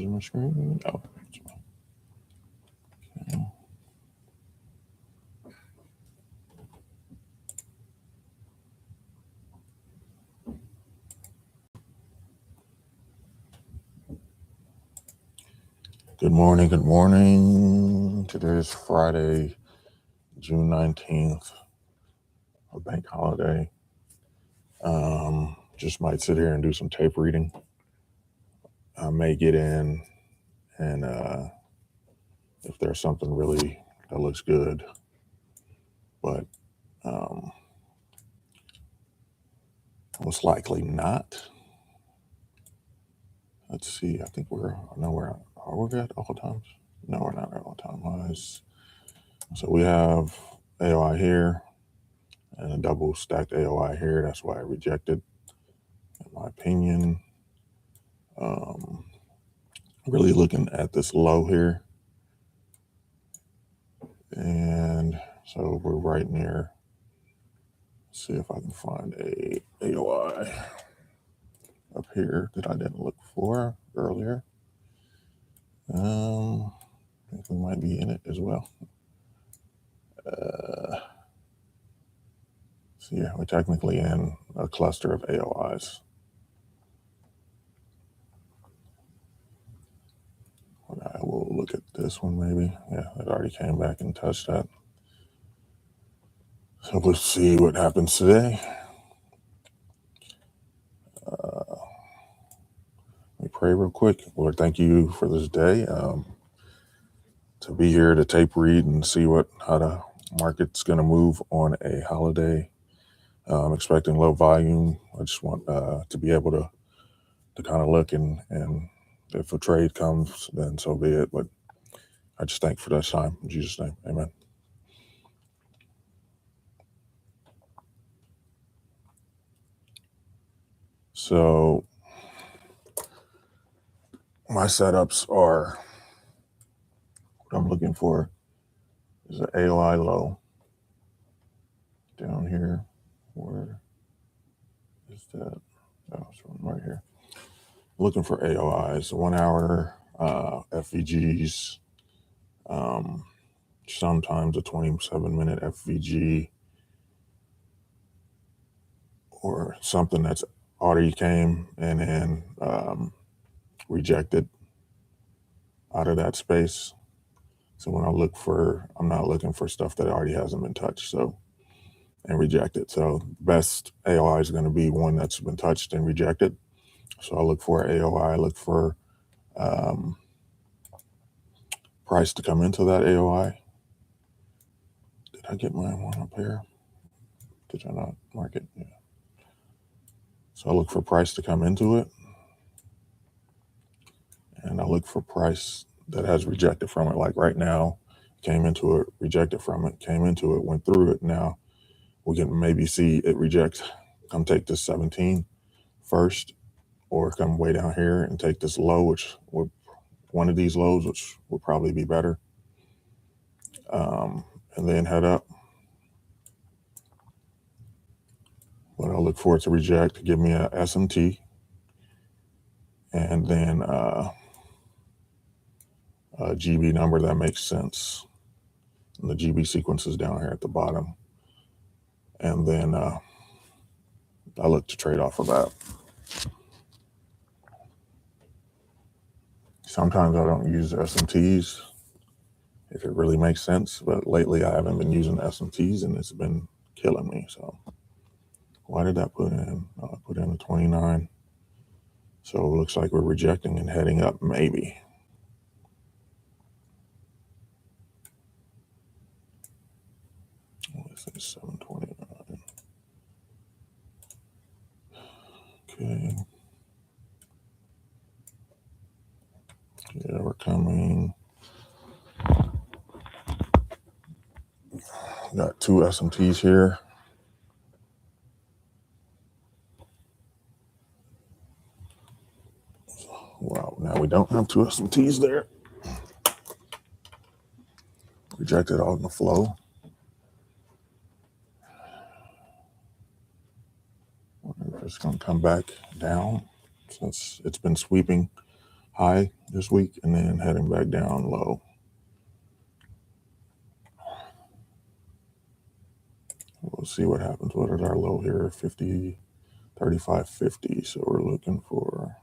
using my screen? Oh. Okay. Good morning. Good morning. Today is Friday, June 19th, a bank holiday. Just might sit here and do some tape reading. I may get in and if there's something really that looks good, but most likely not. Let's see. I think are we at all times? No, we're not at all time highs. So we have AOI here and a double stacked AOI here. That's why I rejected, in my opinion. Really looking at this low here. And so we're right near. Let's see if I can find a AOI up here that I didn't look for earlier. I think we might be in it as well. So yeah, we're technically in a cluster of AOIs. I will look at this one maybe. Yeah, it already came back and touched that. So we'll see what happens today. Let me pray real quick. Lord, thank you for this day. To be here to tape read and see how the market's going to move on a holiday. I'm expecting low volume. I just want to be able to kind of look and if a trade comes, then so be it. But I just thank you for this time. In Jesus' name, amen. So my setups are, what I'm looking for is an AOI low down here. Where is that? Oh, it's right here. Looking for AOIs, 1 hour FVGs, sometimes a 27-minute FVG, or something that's already came and then rejected out of that space. So when I'm not looking for stuff that already hasn't been touched, and rejected. So best AOI is going to be one that's been touched and rejected. So I look for AOI, I look for price to come into that AOI. Did I get my one up here? Did I not mark it? Yeah. So I look for price to come into it. And I look for price that has rejected from it. Like right now, came into it, rejected from it, came into it, went through it. Now we can maybe see it reject, come take this 17 first, or come way down here and take this low, which would one of these lows, which would probably be better. And then head up. But I'll look for it to reject, to give me a SMT. And then a GB number that makes sense. And the GB sequence is down here at the bottom. And then I look to trade off of that. Sometimes I don't use SMTs if it really makes sense, but lately I haven't been using SMTs and it's been killing me. So why did that put in? I put in a 29. So it looks like we're rejecting and heading up maybe. Let's say 729. Okay. Yeah, we're coming. Got two SMTs here. Wow, now we don't have two SMTs there. Rejected all in the flow. Wonder if it's going to come back down since it's been sweeping high this week and then heading back down low. We'll see what happens. What is our low here? 50, 35.50. So we're looking for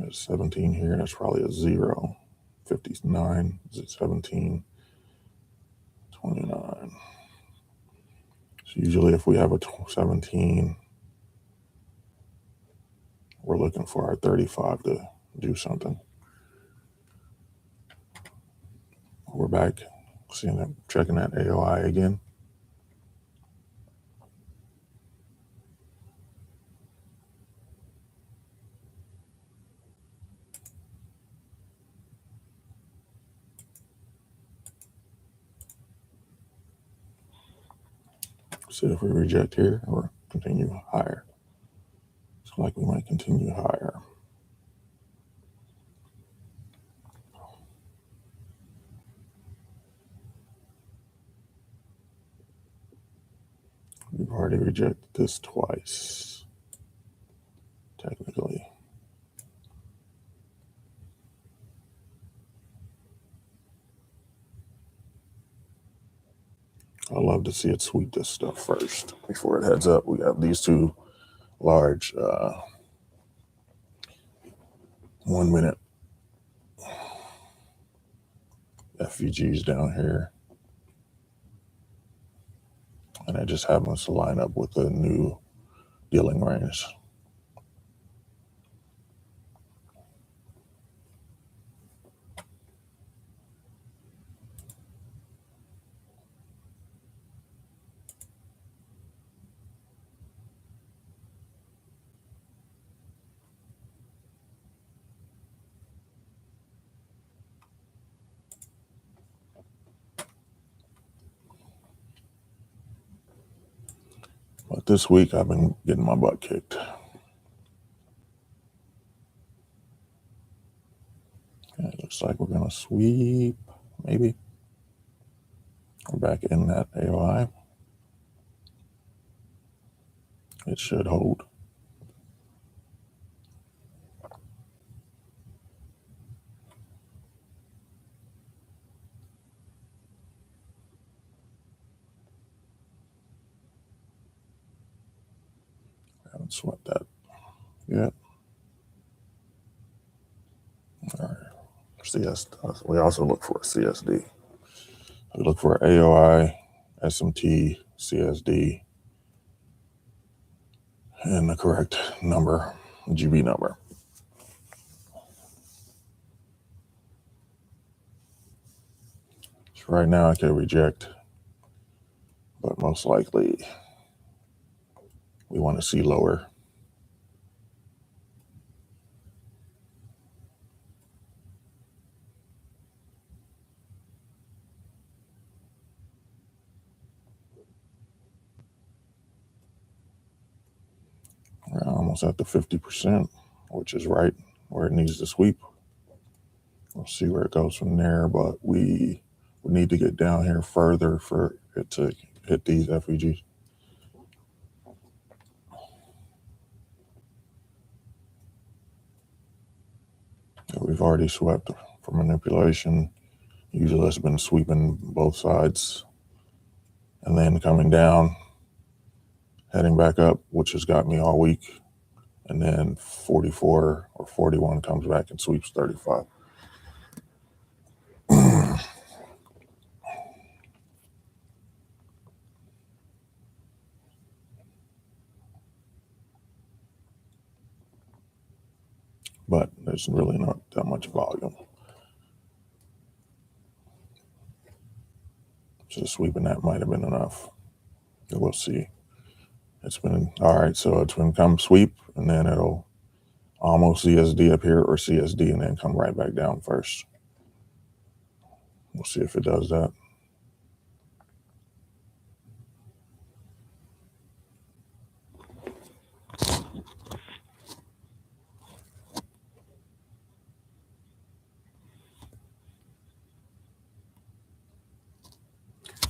17 here. That's probably a 0. 59, is it 17? 29. So usually if we have a 17, we're looking for our 35 to do something. We're back, seeing that, checking that AOI again. See if we reject here or continue higher. Looks like we might continue higher. We've already rejected this twice, technically. I love to see it sweep this stuff first before it heads up. We have these two large 1 minute FVGs down here. And it just happens to line up with the new dealing range. But this week I've been getting my butt kicked. Okay, it looks like we're gonna sweep, maybe. We're back in that AOI. It should hold. I haven't swept that yet. All right. We also look for a CSD. We look for AOI, SSMT CSD, and the correct number, GB number. So right now I could reject, but most likely we want to see lower. We're almost at the 50%, which is right where it needs to sweep. We'll see where it goes from there, but we need to get down here further for it to hit these FVGs. We've already swept for manipulation. Usually it's been sweeping both sides and then coming down, heading back up, which has got me all week. And then 44 or 41 comes back and sweeps 35. But there's really not that much volume. Just sweeping that might have been enough. We'll see. It's been, all right, so it's been come sweep, and then it'll almost CSD up here or CSD and then come right back down first. We'll see if it does that.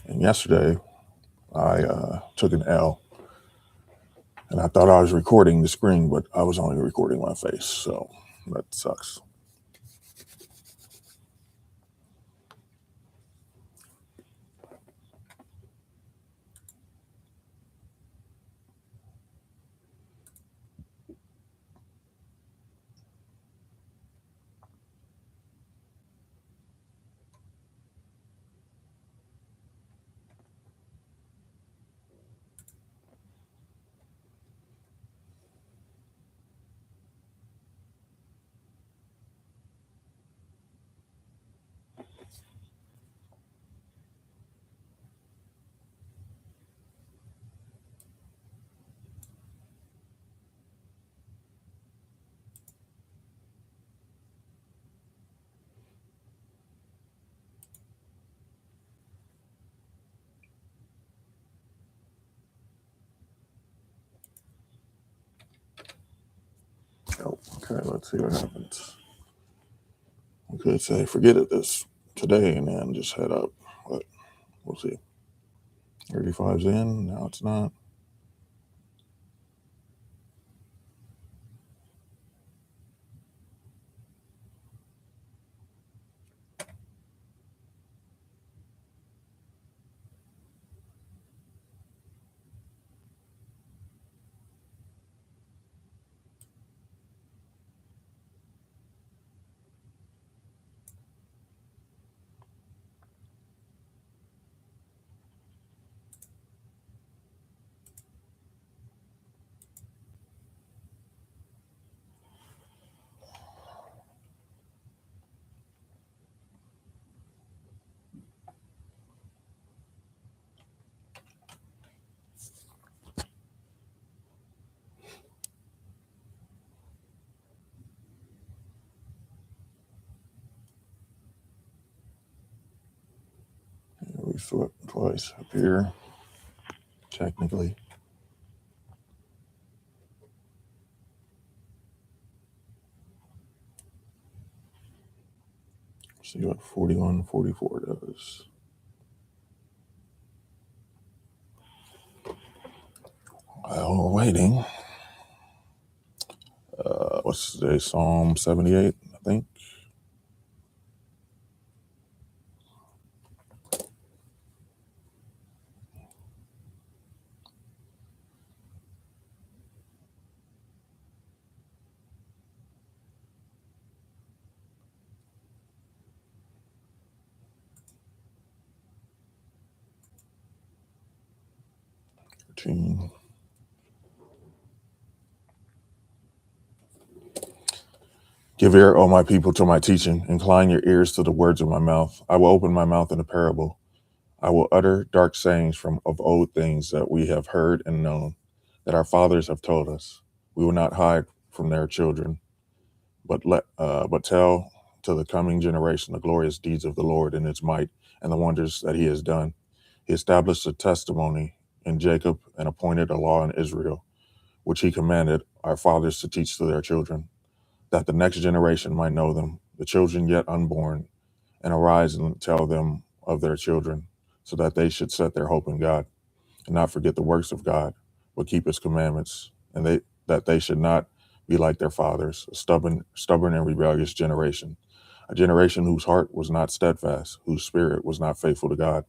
And yesterday, I took an L, and I thought I was recording the screen, but I was only recording my face. So That sucks. Oh, okay, let's see what happens. We could say forget it this today and then just head up, but we'll see. 35's in, now it's not. We swept twice up here, technically. See what 41.44 does. While we're waiting, what's today? Psalm 78, I think. Routine. Give ear, O my people, to my teaching. Incline your ears to the words of my mouth. I will open my mouth in a parable. I will utter dark sayings from of old things that we have heard and known, that our fathers have told us. We will not hide from their children, but tell to the coming generation the glorious deeds of the Lord and its might and the wonders that he has done. He established a testimony in Jacob and appointed a law in Israel, which he commanded our fathers to teach to their children, that the next generation might know them, the children yet unborn, and arise and tell them of their children, so that they should set their hope in God and not forget the works of God, but keep his commandments, and that they should not be like their fathers, a stubborn and rebellious generation, a generation whose heart was not steadfast, whose spirit was not faithful to God.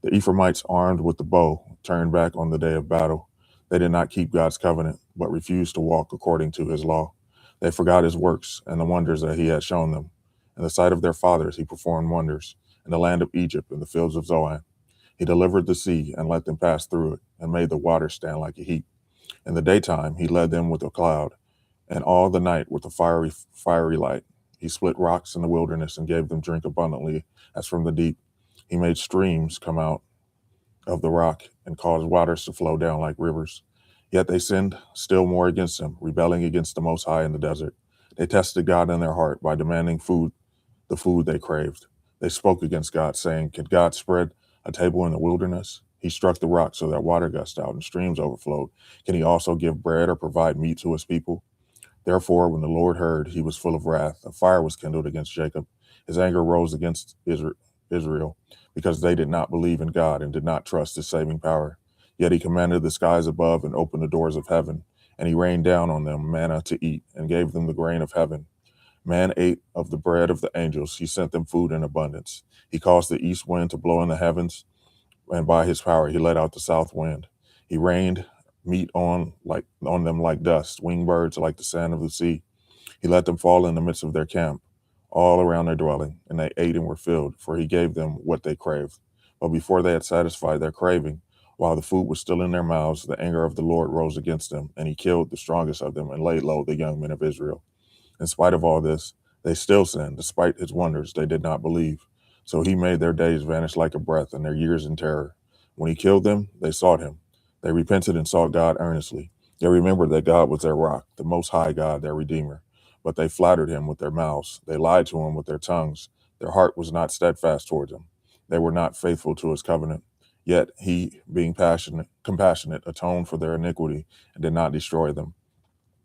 The Ephraimites, armed with the bow, turned back on the day of battle. They did not keep God's covenant, but refused to walk according to his law. They forgot his works and the wonders that he had shown them. In the sight of their fathers, he performed wonders in the land of Egypt, in the fields of Zoan. He delivered the sea and let them pass through it, and made the water stand like a heap. In the daytime, he led them with a cloud, and all the night with a fiery light. He split rocks in the wilderness and gave them drink abundantly as from the deep. He made streams come out of the rock and caused waters to flow down like rivers. Yet they sinned still more against him, rebelling against the Most High in the desert. They tested God in their heart by demanding the food they craved. They spoke against God, saying, "Could God spread a table in the wilderness? He struck the rock so that water gushed out and streams overflowed. Can he also give bread or provide meat to his people?" Therefore, when the Lord heard, he was full of wrath. A fire was kindled against Jacob. His anger rose against Israel, because they did not believe in God and did not trust his saving power. Yet he commanded the skies above and opened the doors of heaven, and he rained down on them manna to eat and gave them the grain of heaven. Man ate of the bread of the angels. He sent them food in abundance. He caused the east wind to blow in the heavens, and by his power he let out the south wind. He rained meat on them like dust, winged birds like the sand of the sea. He let them fall in the midst of their camp, all around their dwelling, and they ate and were filled, for he gave them what they craved. But before they had satisfied their craving, while the food was still in their mouths, the anger of the Lord rose against them, and he killed the strongest of them and laid low the young men of Israel. In spite of all this, they still sinned. Despite his wonders, they did not believe. So he made their days vanish like a breath and their years in terror. When he killed them, they sought him. They repented and sought God earnestly. They remembered that God was their rock, the Most High God, their Redeemer. But they flattered him with their mouths. They lied to him with their tongues. Their heart was not steadfast towards him. They were not faithful to his covenant. Yet he, being compassionate, atoned for their iniquity and did not destroy them.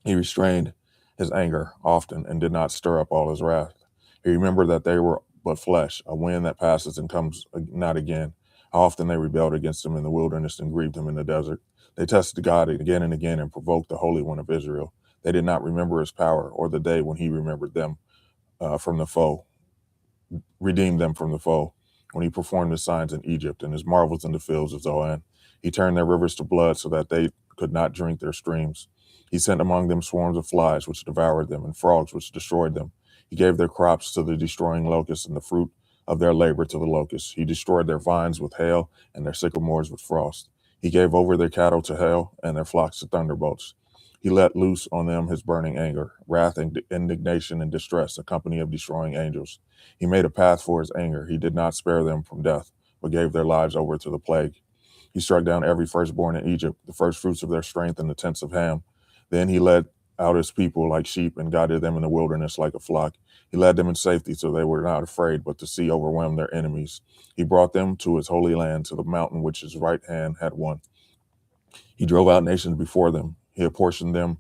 He restrained his anger often and did not stir up all his wrath. He remembered that they were but flesh, a wind that passes and comes not again. How often they rebelled against him in the wilderness and grieved him in the desert. They tested God again and again and provoked the Holy One of Israel. They did not remember his power or the day when he remembered them from the foe, redeemed them from the foe, when he performed his signs in Egypt and his marvels in the fields of Zoan. He turned their rivers to blood so that they could not drink their streams. He sent among them swarms of flies, which devoured them, and frogs, which destroyed them. He gave their crops to the destroying locusts, and the fruit of their labor to the locusts. He destroyed their vines with hail, and their sycamores with frost. He gave over their cattle to hail, and their flocks to thunderbolts. He let loose on them his burning anger, wrath, and indignation and distress, a company of destroying angels. He made a path for his anger. He did not spare them from death, but gave their lives over to the plague. He struck down every firstborn in Egypt, the first fruits of their strength in the tents of Ham. Then he led out his people like sheep and guided them in the wilderness like a flock. He led them in safety so they were not afraid, but the sea overwhelmed their enemies. He brought them to his holy land, to the mountain which his right hand had won. He drove out nations before them. He apportioned them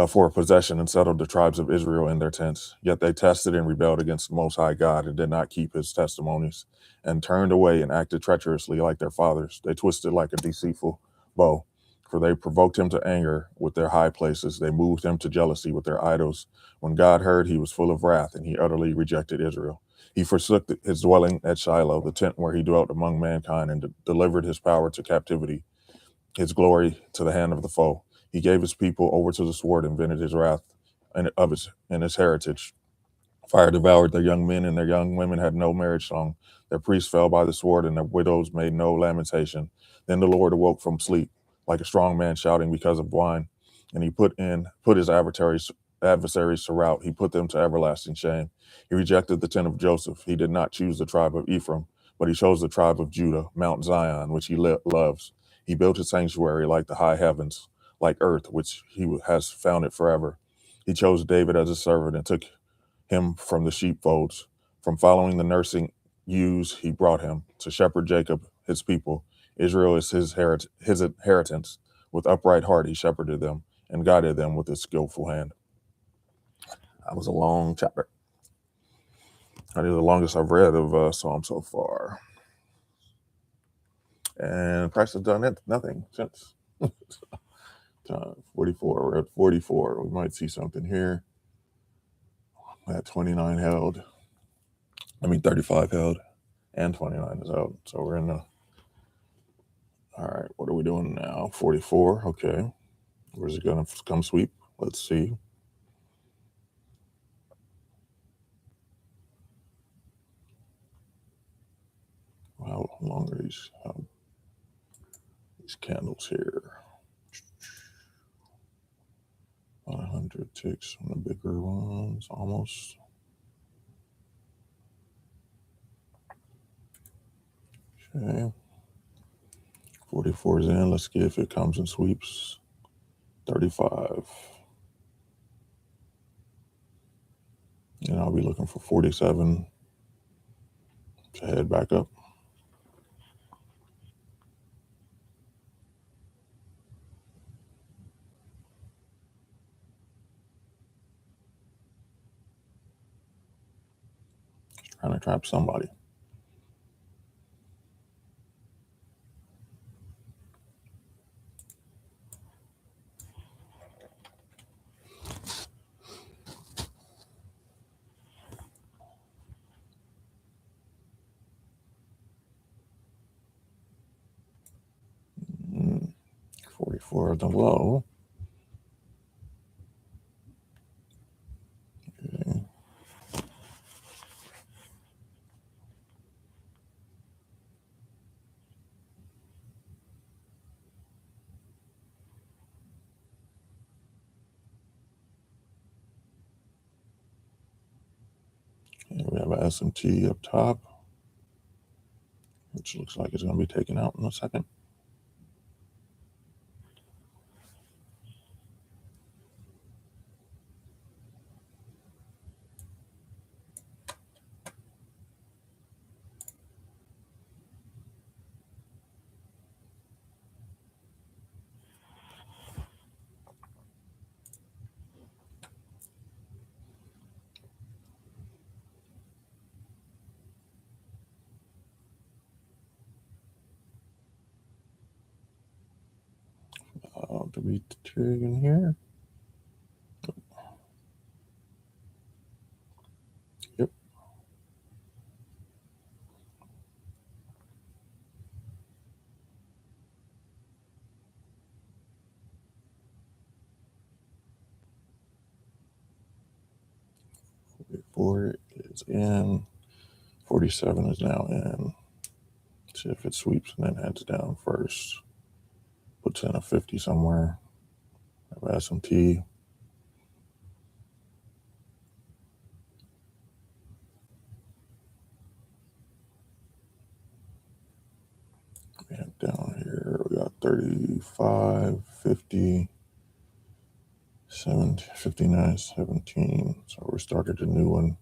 for a possession and settled the tribes of Israel in their tents. Yet they tested and rebelled against the Most High God and did not keep his testimonies, and turned away and acted treacherously like their fathers. They twisted like a deceitful bow, for they provoked him to anger with their high places. They moved him to jealousy with their idols. When God heard, he was full of wrath, and he utterly rejected Israel. He forsook his dwelling at Shiloh, the tent where he dwelt among mankind, and delivered his power to captivity, his glory to the hand of the foe. He gave his people over to the sword and vented his wrath and his heritage. Fire devoured their young men, and their young women had no marriage song. Their priests fell by the sword, and their widows made no lamentation. Then the Lord awoke from sleep, like a strong man shouting because of wine, and he put his adversaries to rout. He put them to everlasting shame. He rejected the tent of Joseph. He did not choose the tribe of Ephraim, but he chose the tribe of Judah, Mount Zion, which he loves. He built a sanctuary like the high heavens, like earth, which he has founded forever. He chose David as a servant and took him from the sheepfolds. From following the nursing ewes, he brought him to shepherd Jacob, his people. Israel is his inheritance. With upright heart, he shepherded them and guided them with his skillful hand. That was a long chapter. That is the longest I've read of Psalm so far. And price has done nothing since. 44. We're at 44. We might see something here. At 29 held. 35 held. And 29 is out. So we're in the... All right, what are we doing now? 44. Okay. Where's it going to come sweep? Let's see. How long are these candles here? 100 ticks on the bigger ones, almost. Okay. 44 is in. Let's see if it comes and sweeps. 35. And I'll be looking for 47 to head back up. Just trying to trap somebody. for the low. Okay. And we have a SMT up top, which looks like it's going to be taken out in a second. To be taken here. Yep. Four is in. 47 is now in. See if it sweeps and then heads down first. Puts in a 50 somewhere. Have SMT. And down here we got 35, 50, 70, 59, 17. So we started a new one.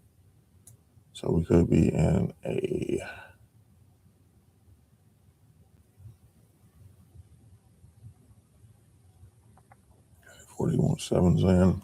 So we could be in a 41.7's in.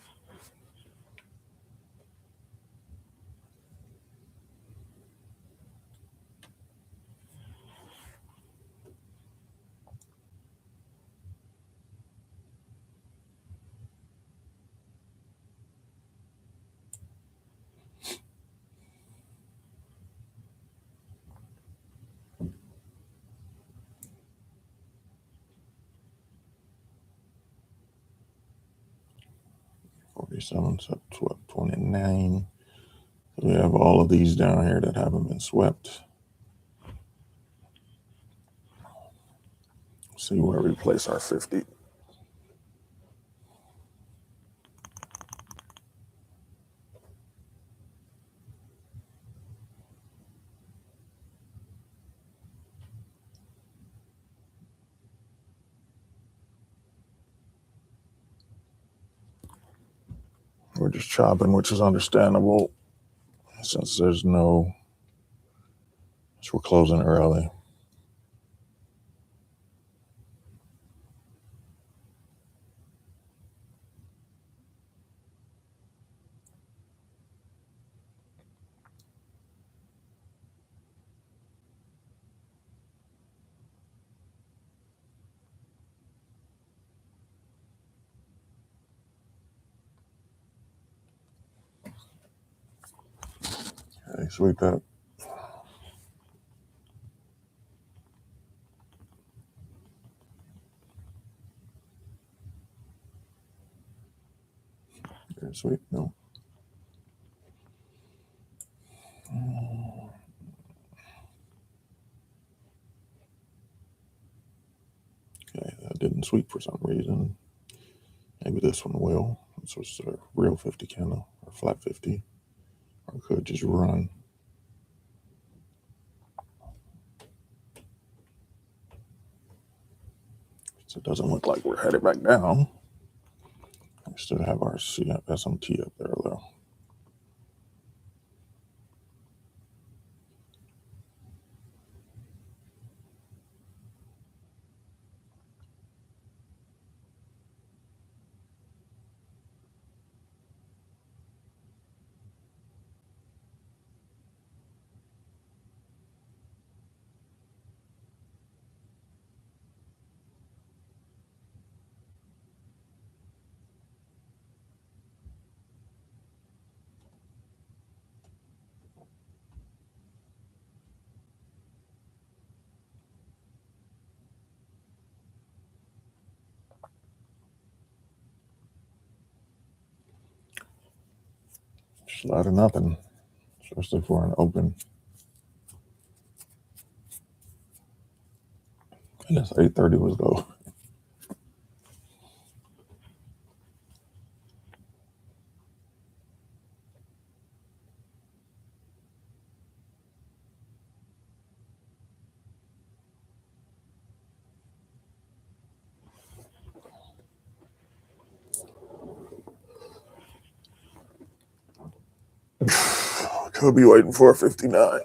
Up to 29. So we have all of these down here that haven't been swept. See where we place our 50. We're just chopping, which is understandable since there's no, so we're closing early. Okay, sweep that. Okay, sweep, no. Okay, that didn't sweep for some reason. Maybe this one will. This was a real 50 candle, or flat 50. Or could just run. So it doesn't look like we're headed back down. We still have our SMT up there though. a lot of nothing, especially for an open. I guess 8:30 was low. Could be waiting for a 59.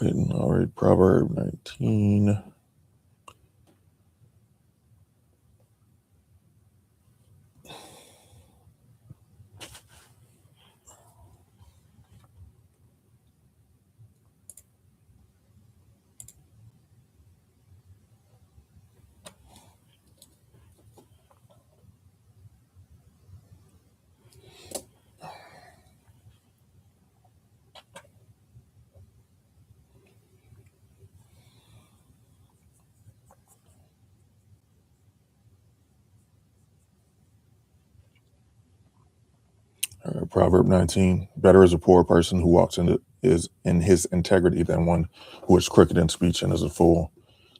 Waiting. All right, Proverb 19. Proverb 19. Better is a poor person who walks is in his integrity than one who is crooked in speech and is a fool.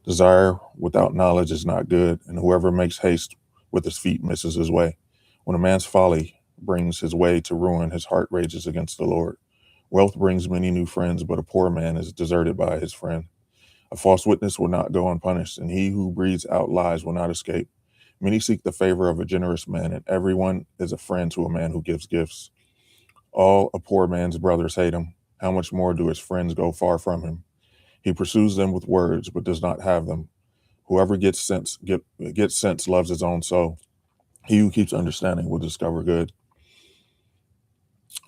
Desire without knowledge is not good, and whoever makes haste with his feet misses his way. When a man's folly brings his way to ruin, his heart rages against the Lord. Wealth brings many new friends, but a poor man is deserted by his friend. A false witness will not go unpunished, and he who breathes out lies will not escape. Many seek the favor of a generous man, and everyone is a friend to a man who gives gifts. All a poor man's brothers hate him. How much more do his friends go far from him? He pursues them with words, but does not have them. Whoever gets sense loves his own soul. He who keeps understanding will discover good.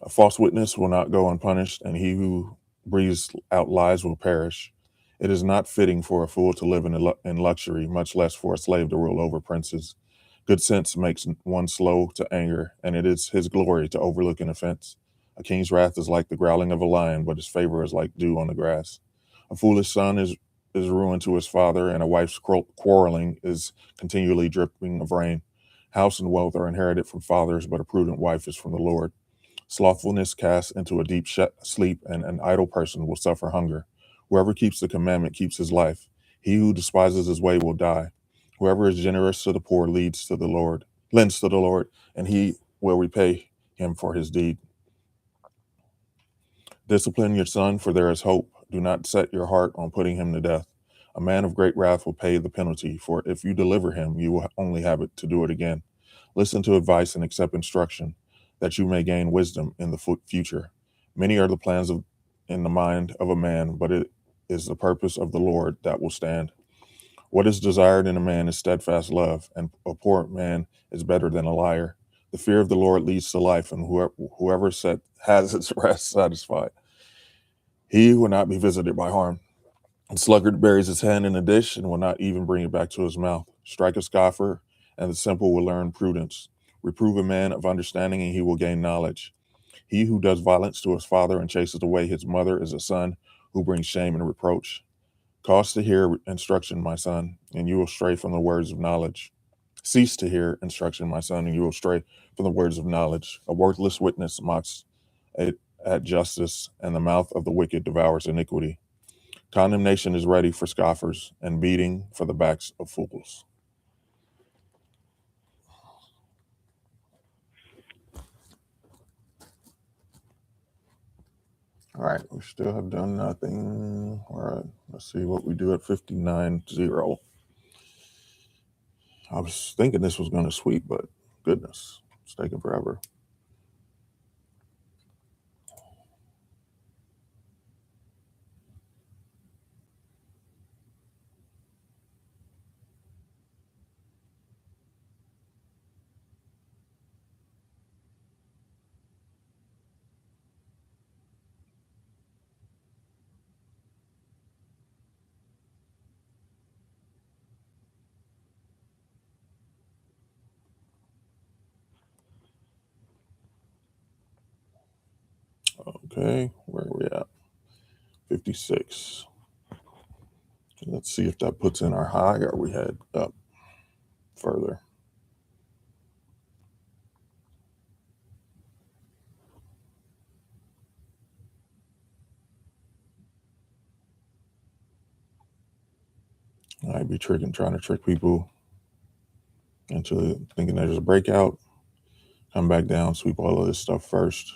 A false witness will not go unpunished, and he who breathes out lies will perish. It is not fitting for a fool to live in luxury, much less for a slave to rule over princes. Good sense makes one slow to anger, and it is his glory to overlook an offense. A king's wrath is like the growling of a lion, but his favor is like dew on the grass. A foolish son is ruin to his father, and a wife's quarreling is continually dripping of rain. House and wealth are inherited from fathers, but a prudent wife is from the Lord. Slothfulness casts into a deep sleep, and an idle person will suffer hunger. Whoever keeps the commandment keeps his life. He who despises his way will die. Whoever is generous to the poor lends to the Lord, and he will repay him for his deed. Discipline your son, for there is hope. Do not set your heart on putting him to death. A man of great wrath will pay the penalty, for if you deliver him, you will only have it to do it again. Listen to advice and accept instruction, that you may gain wisdom in the future. Many are the plans in the mind of a man, but it is the purpose of the Lord that will stand. What is desired in a man is steadfast love, and a poor man is better than a liar. The fear of the Lord leads to life, and whoever has its rest satisfied. He will not be visited by harm. The sluggard buries his hand in a dish and will not even bring it back to his mouth. Strike a scoffer, and the simple will learn prudence. Reprove a man of understanding, and he will gain knowledge. He who does violence to his father and chases away his mother is a son who brings shame and reproach. Cause to hear instruction, my son, and you will stray from the words of knowledge. Cease to hear instruction, my son, and you will stray from the words of knowledge. A worthless witness mocks at justice, and the mouth of the wicked devours iniquity. Condemnation is ready for scoffers, and beating for the backs of fools. All right, we still have done nothing. All right, let's see what we do at 59.0. I was thinking this was going to sweep, but goodness, it's taking forever. Okay, where are we at? 56. Let's see if that puts in our high or we head up further. I'd be trying to trick people into thinking there's a breakout, come back down, sweep all of this stuff first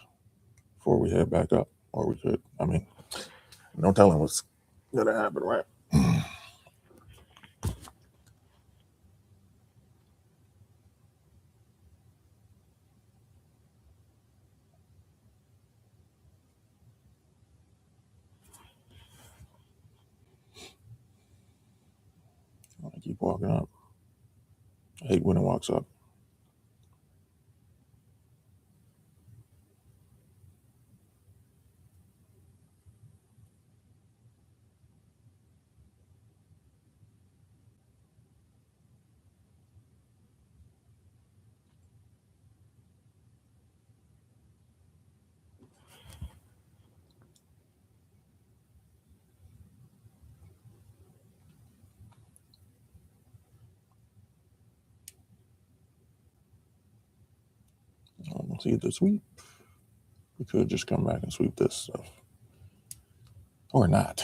before we head back up. Or we could, I mean, no telling what's gonna happen, right? I keep walking up. I hate when it walks up. Let's see the sweep. We could just come back and sweep this stuff. Or not.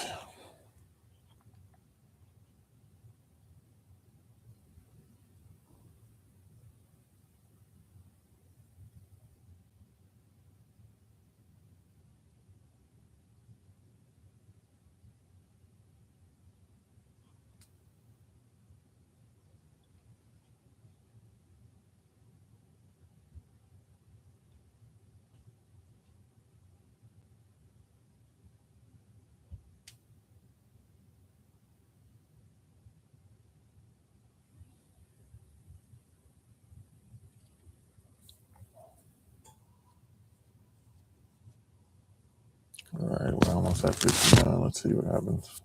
All right, we're almost at 59. Let's see what happens.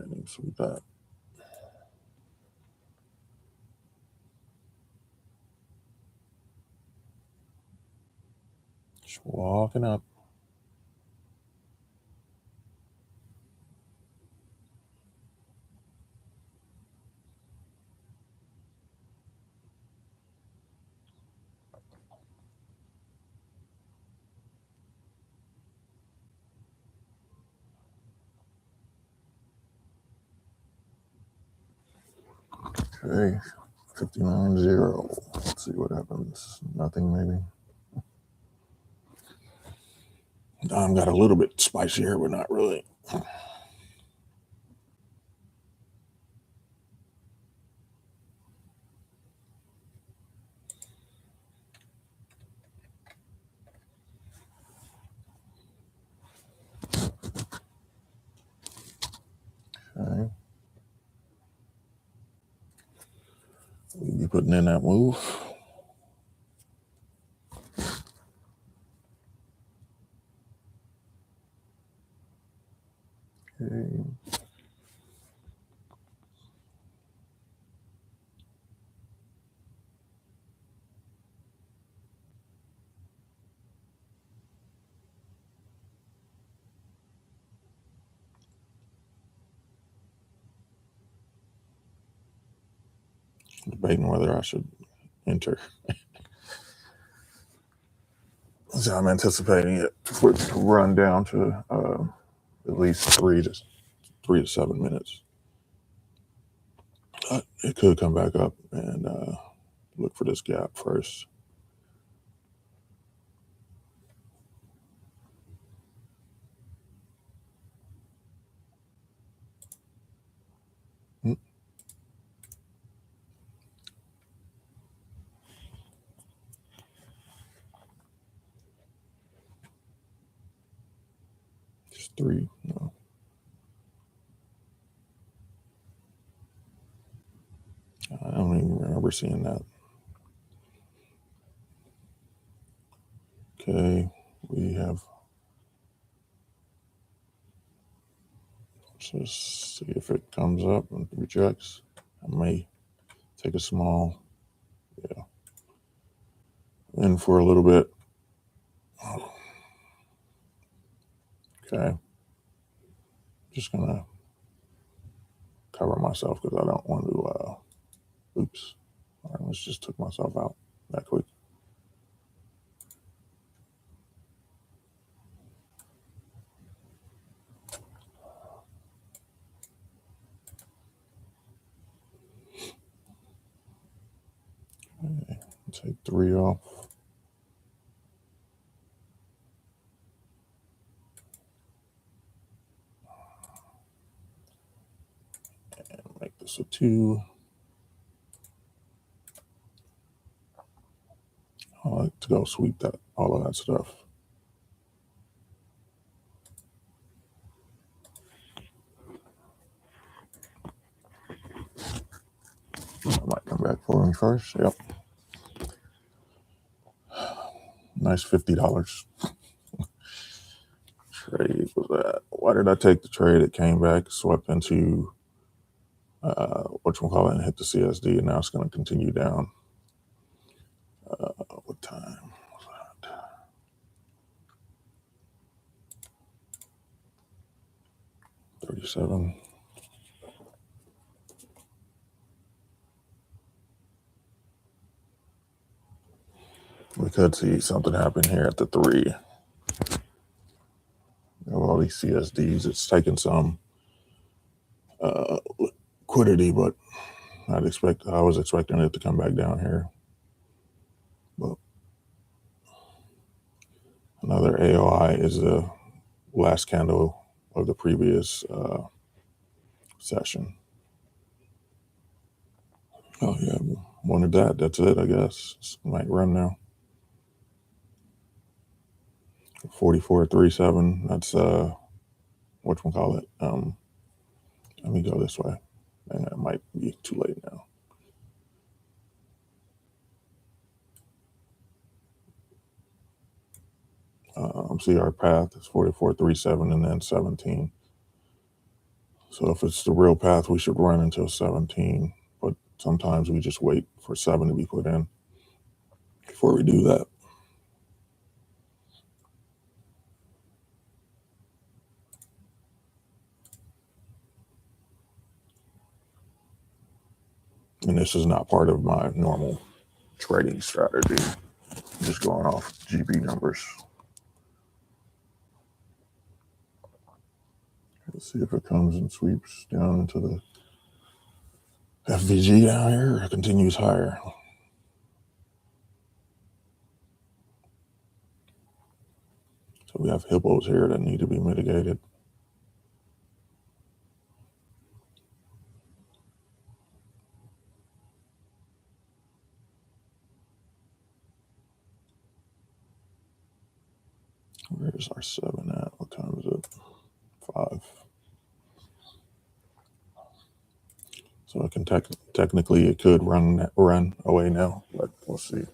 I need to sweep that. Just walking up. Okay, 59.0. Let's see what happens. Nothing, maybe. Got a little bit spicier, but not really. Okay. We'll be putting in that move. Okay. Debating whether I should enter. So I'm anticipating it to run down to at least 3 to 7 minutes. It could come back up and Look for this gap first. Just 3. No. I don't even remember seeing that. Okay, we have, let's just see if it comes up and rejects. I may take a small, yeah, in for a little bit. Okay, just gonna cover myself because I don't want to, oops, I almost just took myself out that quick. Okay, take 3 off. And make this a 2. I like to go sweep that, all of that stuff. That might come back for me first. Yep. Nice $50. Trade was that? Why did I take the trade? It came back, swept into whatchamacallit, and hit the CSD, and now it's going to continue down. What time was that? 37. We could see something happen here at the 3. All these CSDs, it's taking some liquidity, but I was expecting it to come back down here. But another AOI is the last candle of the previous session. Oh yeah, wanted that. That's it, I guess. It might run now. 44.37. That's whatchamacallit. Let me go this way. And it might be too late now. See our path is 44.37 and then 17. So if it's the real path, we should run until 17. But sometimes we just wait for 7 to be put in before we do that. And this is not part of my normal trading strategy. I'm just going off GB numbers. Let's see if it comes and sweeps down into the FVG down here or continues higher. So we have hippos here that need to be mitigated. Where's our 7 at? What time is it? 5. So it can technically it could run away now, but we'll see.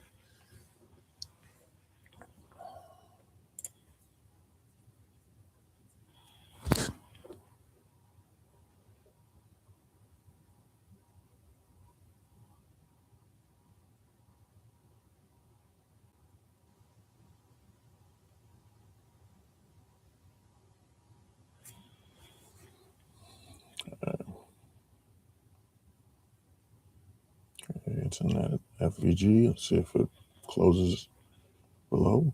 Okay, it's in that FVG. Let's see if it closes below.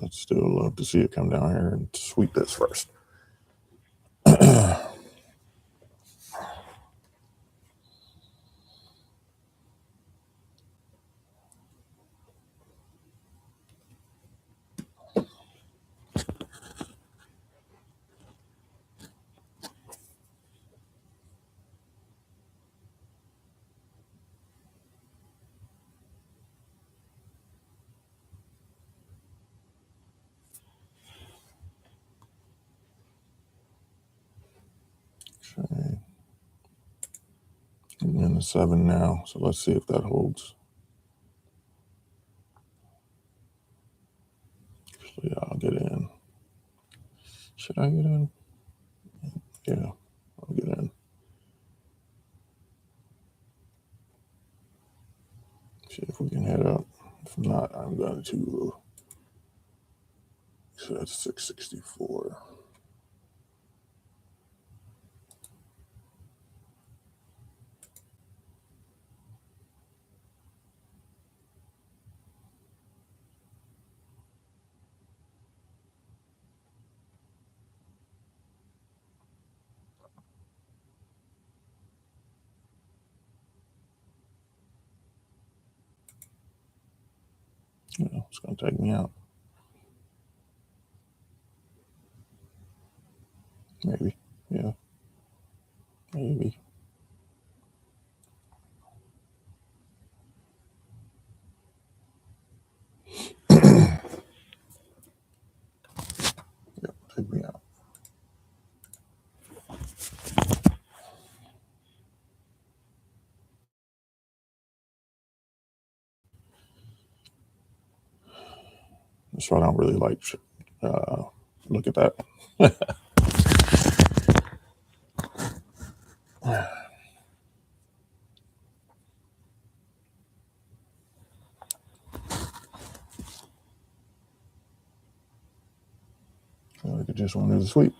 I'd still love to see it come down here and sweep this first. Okay. And then the 7 now. So let's see if that holds. Yeah, I'll get in. Should I get in? Yeah, I'll get in. See if we can head up. If not, I'm going to. So that's 664. Yeah, it's going to take me out. Maybe. Yeah. Maybe. Yeah, take me out. That's why I don't really like look at that. I feel like I just wanted to sweep.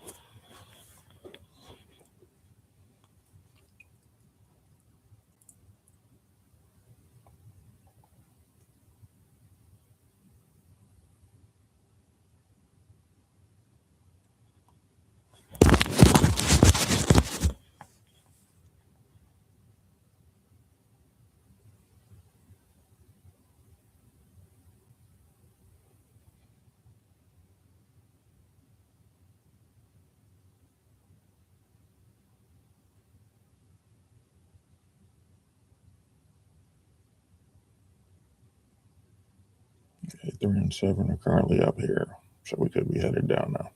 Okay, 3 and 7 are currently up here. So we could be headed down now.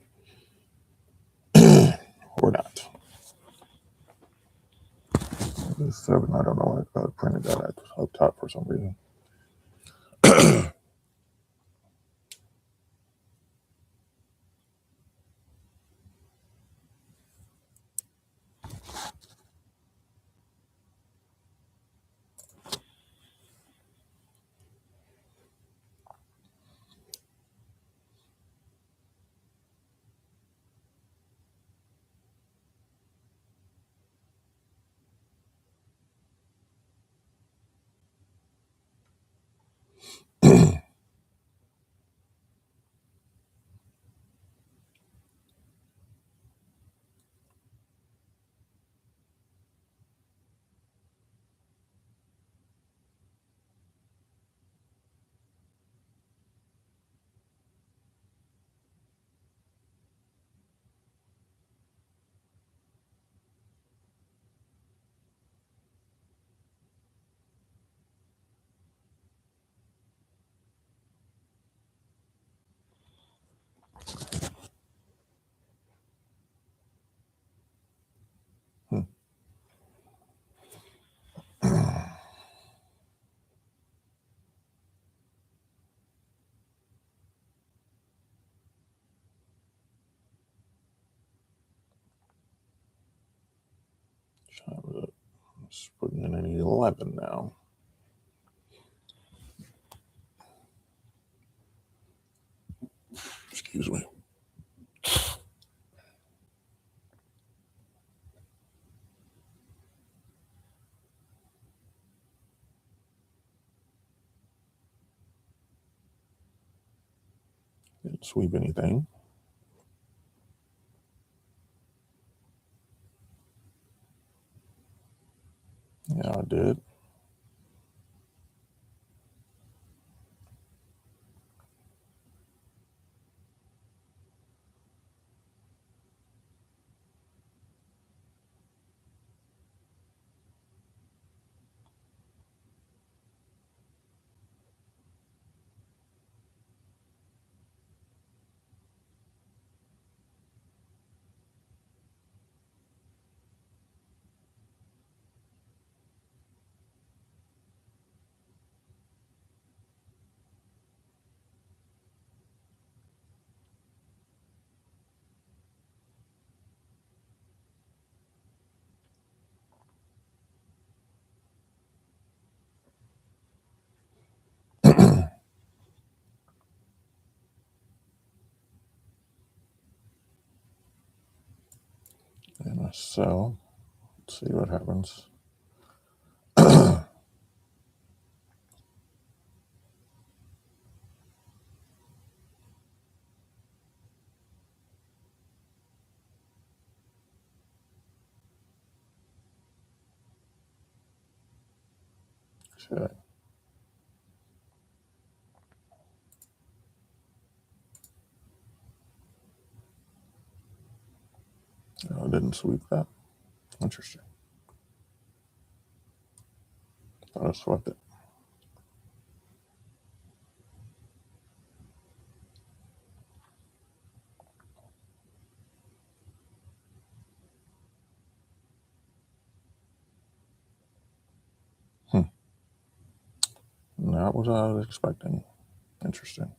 Or not. This 7, I don't know why I printed that up top for some reason. Just putting in an 11 now. Excuse me. Didn't sweep anything. Yeah, I did. And I sell. Let's see what happens. Check. I didn't sweep that. Interesting. Thought I swept it. Not what I was expecting. Interesting.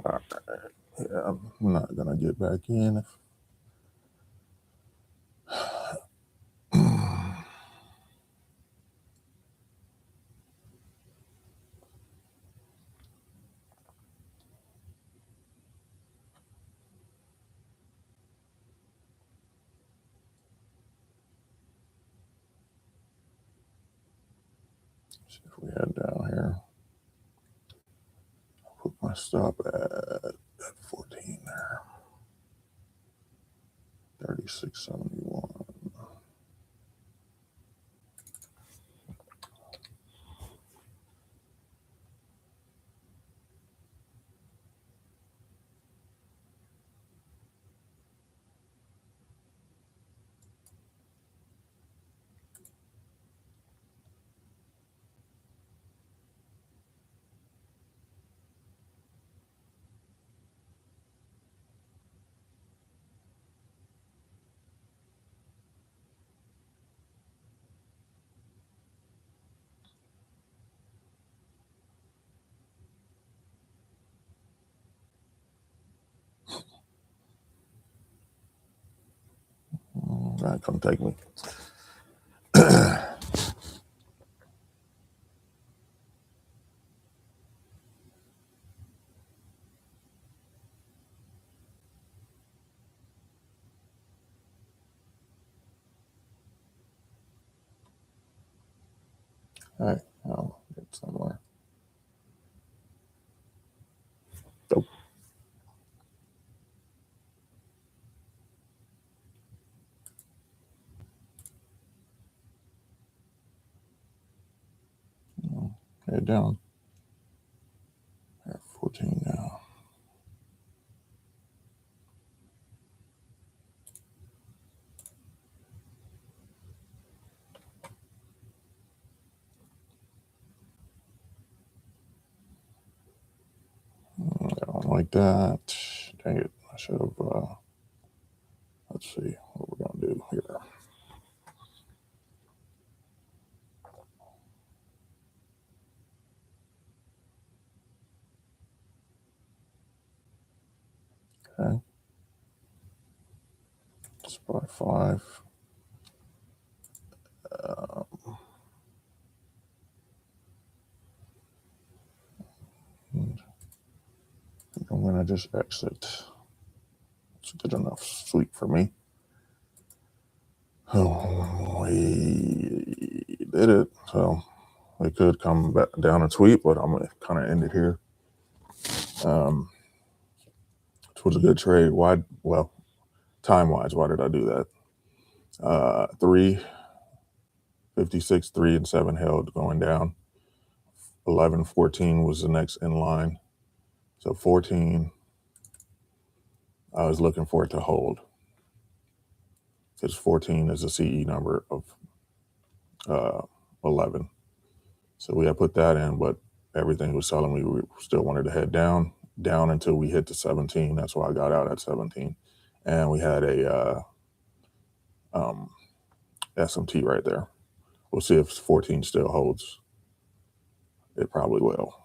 All right. Yeah, I'm not gonna get back in. See if we head down here. I'll put my stop at 14 there. 36.71. Right, come take me. All right, I'll get somewhere. Nope. Head down. At 14 now. I don't like that. Dang it. I should have, let's see what we're going to do here. by 5. I think I'm gonna just exit. It's good enough sweep for me. Oh, we did it. So we could come back down and sweep, but I'm gonna kind of end it here. It was a good trade. Why? Well, time-wise, why did I do that? 3, 56, 3 and 7 held going down. 11, 14 was the next in line. So 14, I was looking for it to hold, because 14 is the CE number of 11. So we had put that in, but everything was telling me we still wanted to head down until we hit the 17. That's why I got out at 17. And we had a SMT right there. We'll see if 14 still holds. It probably will,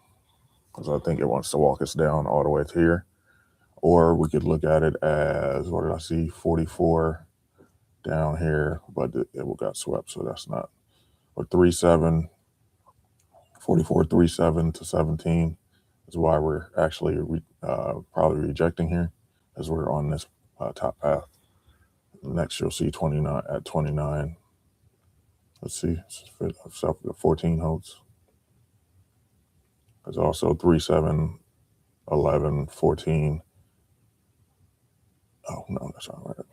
because I think it wants to walk us down all the way to here. Or we could look at it as, what did I see? 44 down here, but it got swept, so that's not. But 3.7, 44, 3.7 to 17 is why we're actually probably rejecting here, as we're on this top path. Next, you'll see 29 at 29. Let's see, 14 holds. There's also 3.7, 11, 14. Oh, no, that's not right.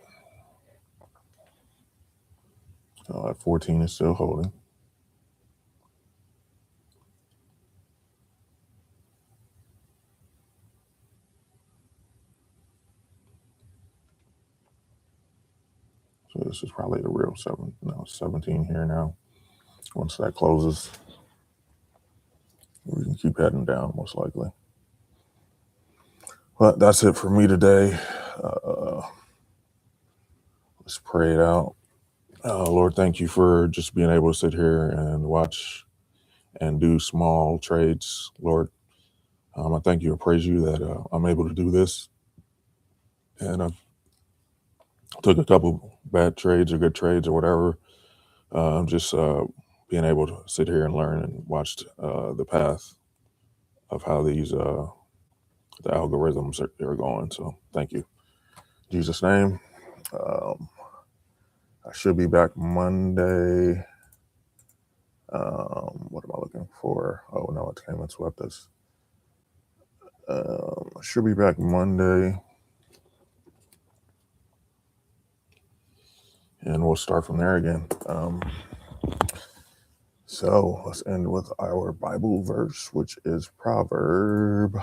So that 14 is still holding. So this is probably the real 17 here now. Once that closes, we can keep heading down, most likely. But that's it for me today. Let's pray it out. Lord, thank you for just being able to sit here and watch and do small trades. Lord, I thank you and praise you that I'm able to do this. And I took a couple bad trades or good trades or whatever. Just being able to sit here and learn and watch the path of how these the algorithms are going. So thank you. In Jesus' name. I should be back Monday. What am I looking for? Oh, no, it came and swept us. I should be back Monday. And we'll start from there again. So let's end with our Bible verse, which is Proverb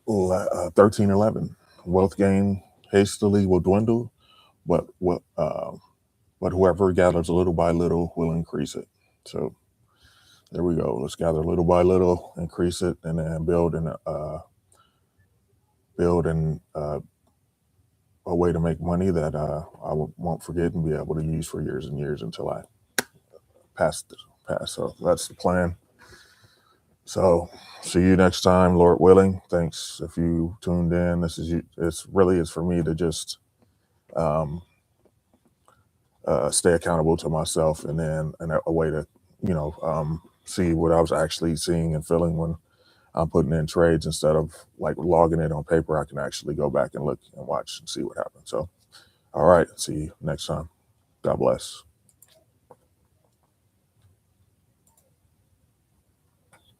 13:11. Wealth gained hastily will dwindle, but whoever gathers little by little will increase it. So there we go. Let's gather little by little, increase it, and then build a way to make money that I won't forget and be able to use for years and years until I pass. So that's the plan. So see you next time, Lord willing. Thanks if you tuned in. It's really for me to just stay accountable to myself, and then a way to see what I was actually seeing and feeling when I'm putting in trades. Instead of like logging it on paper, I can actually go back and look and watch and see what happened. So all right, see you next time. God bless.